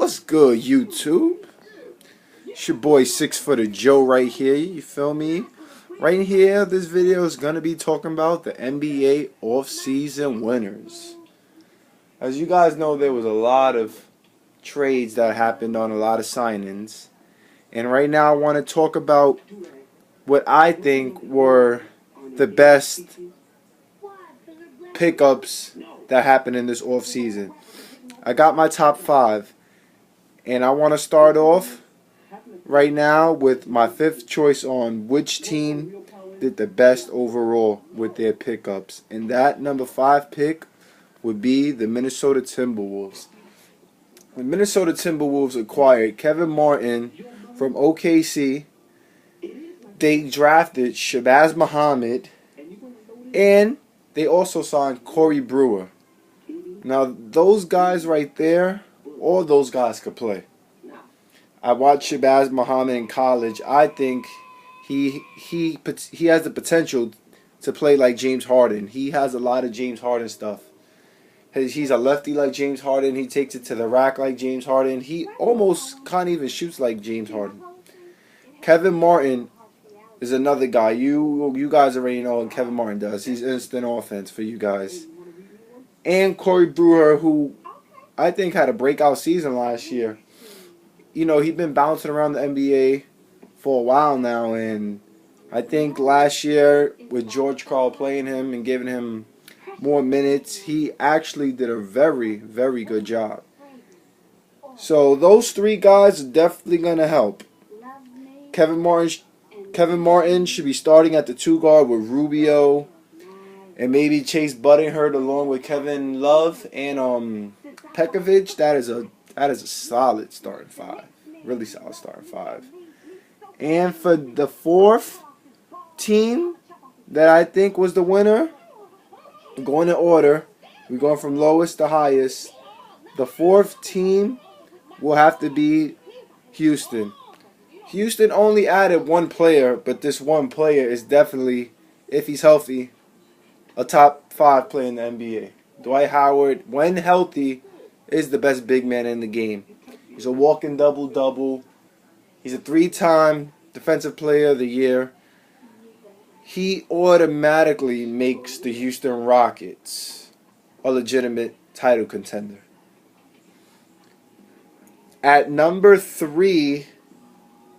What's good, YouTube? It's your boy 6 Footer Joe right here, you feel me? Right here, this video is going to be talking about the NBA off-season winners. As you guys know, there was a lot of trades that happened on a lot of signings. And right now I want to talk about what I think were the best pickups that happened in this off-season. I got my top 5. And I want to start off right now with my 5th choice on which team did the best overall with their pickups. And that number 5 pick would be the Minnesota Timberwolves. The Minnesota Timberwolves acquired Kevin Martin from OKC. They drafted Shabazz Muhammad. And they also signed Corey Brewer. Now, those guys right there, all those guys could play. I watched Shabazz Muhammad in college. I think he has the potential to play like James Harden. He has a lot of James Harden stuff. He's a lefty like James Harden. He takes it to the rack like James Harden. He almost can't even shoot like James Harden. Kevin Martin is another guy. You guys already know what Kevin Martin does. He's instant offense for you guys. And Corey Brewer, who I think had a breakout season last year. You know, he's been bouncing around the NBA for a while now, and I think last year with George Karl playing him and giving him more minutes, he actually did a very, very good job. So those 3 guys are definitely going to help. Kevin Martin should be starting at the 2 guard with Rubio and maybe Chase Buddinghurst along with Kevin Love and Pekovic. That is a solid starting 5. Really solid starting 5. And for the 4th team that I think was the winner, going in order, we're going from lowest to highest. The 4th team will have to be Houston. Houston only added 1 player, but this 1 player is definitely, if he's healthy, a top 5 player in the NBA. Dwight Howard, when healthy, is the best big man in the game. He's a walking double-double. He's a 3-time Defensive Player of the Year. He automatically makes the Houston Rockets a legitimate title contender. At number 3,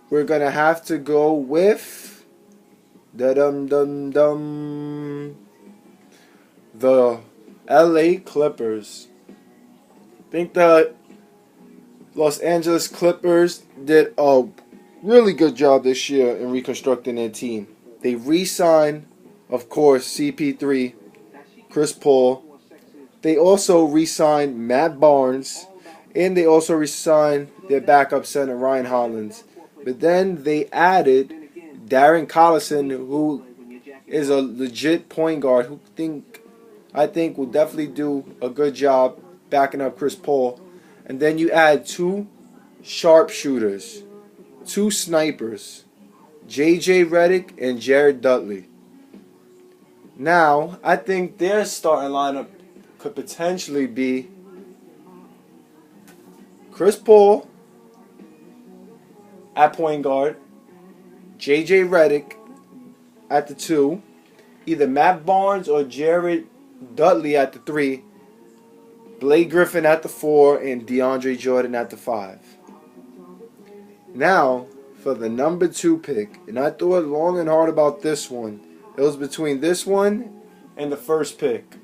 we're going to have to go with the LA Clippers. I think the Los Angeles Clippers did a really good job this year in reconstructing their team. They re-signed, of course, CP3, Chris Paul. They also re-signed Matt Barnes, and they also re-signed their backup center, Ryan Hollins. But then they added Darren Collison, who is a legit point guard who I think will definitely do a good job backing up Chris Paul. And then you add 2 sharpshooters, 2 snipers, J.J. Redick and Jared Dudley. Now, I think their starting lineup could potentially be Chris Paul at point guard, J.J. Redick at the 2, either Matt Barnes or Jared Dudley at the 3, Blake Griffin at the 4, and DeAndre Jordan at the 5. Now, for the number 2 pick, and I thought long and hard about this one. It was between this one and the 1st pick.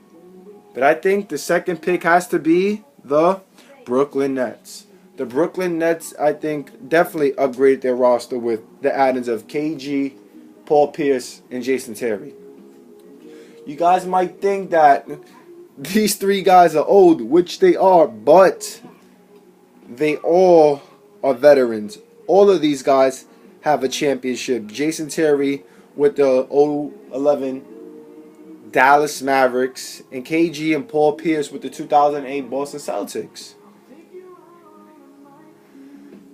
But I think the 2nd pick has to be the Brooklyn Nets. The Brooklyn Nets, I think, definitely upgraded their roster with the additions of KG, Paul Pierce, and Jason Terry. You guys might think that these 3 guys are old, which they are, but they all are veterans. All of these guys have a championship. Jason Terry with the 2011 Dallas Mavericks, and KG and Paul Pierce with the 2008 Boston Celtics.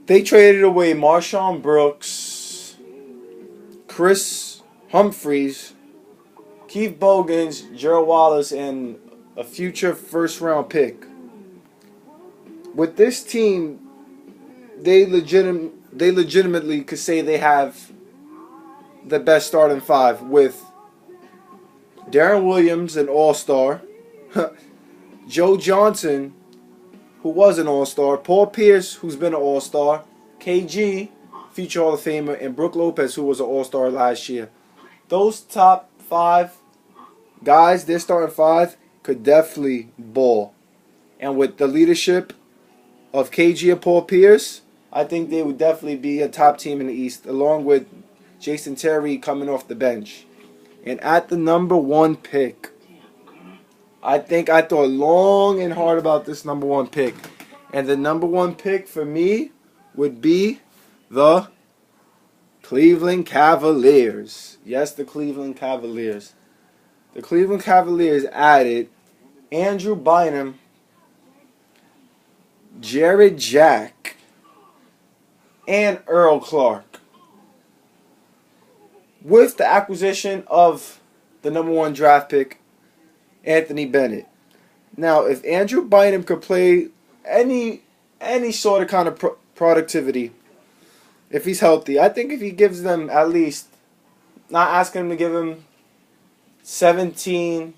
They traded away Marshawn Brooks, Chris Humphries, Keith Bogans, Gerald Wallace, and a future 1st-round pick. With this team, they legitimately could say they have the best starting five with Darren Williams, an all-star, Joe Johnson, who was an all-star, Paul Pierce, who's been an all-star, KG, future Hall of Famer, and Brook Lopez, who was an all-star last year. Those top five guys, their starting five, could definitely ball. And with the leadership of KG and Paul Pierce, I think they would definitely be a top team in the East, along with Jason Terry coming off the bench. And at the number 1 pick, I thought long and hard about this number 1 pick. And the number 1 pick for me would be the Cleveland Cavaliers. Yes, the Cleveland Cavaliers. The Cleveland Cavaliers added Andrew Bynum, Jared Jack, and Earl Clark, with the acquisition of the number 1 draft pick, Anthony Bennett. Now, if Andrew Bynum could play any sort of kind of productivity, if he's healthy, I think if he gives them at least, not asking him to give him 17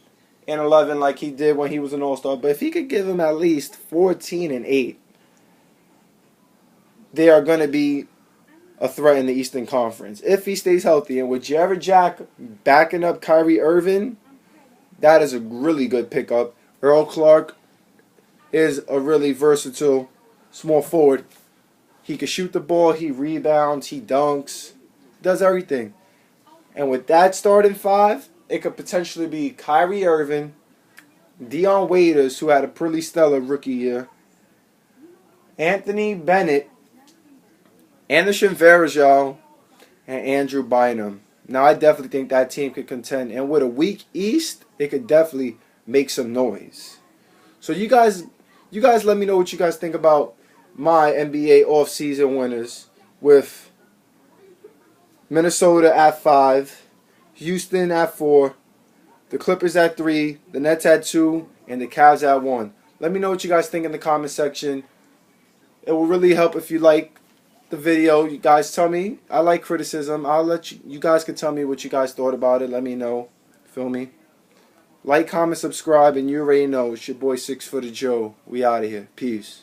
and 11 like he did when he was an all-star, but if he could give him at least 14 and 8, they are going to be a threat in the Eastern Conference if he stays healthy. And with Jared Jack backing up Kyrie Irving, that is a really good pickup. Earl Clark is a really versatile small forward. He can shoot the ball, he rebounds, he dunks, does everything. And with that starting five, it could potentially be Kyrie Irving, Dion Waiters, who had a pretty stellar rookie year, Anthony Bennett, Anderson Varejao, and Andrew Bynum. Now, I definitely think that team could contend. And with a weak East, it could definitely make some noise. So you guys let me know what you guys think about my NBA offseason winners, with Minnesota at 5, Houston at 4, the Clippers at 3, the Nets at 2, and the Cavs at 1. Let me know what you guys think in the comment section. It will really help if you like the video. You guys tell me. I like criticism. I'll let you guys can tell me what you guys thought about it. Let me know. Feel me? Like, comment, subscribe, and you already know it's your boy 6 Footer Joe. We out of here. Peace.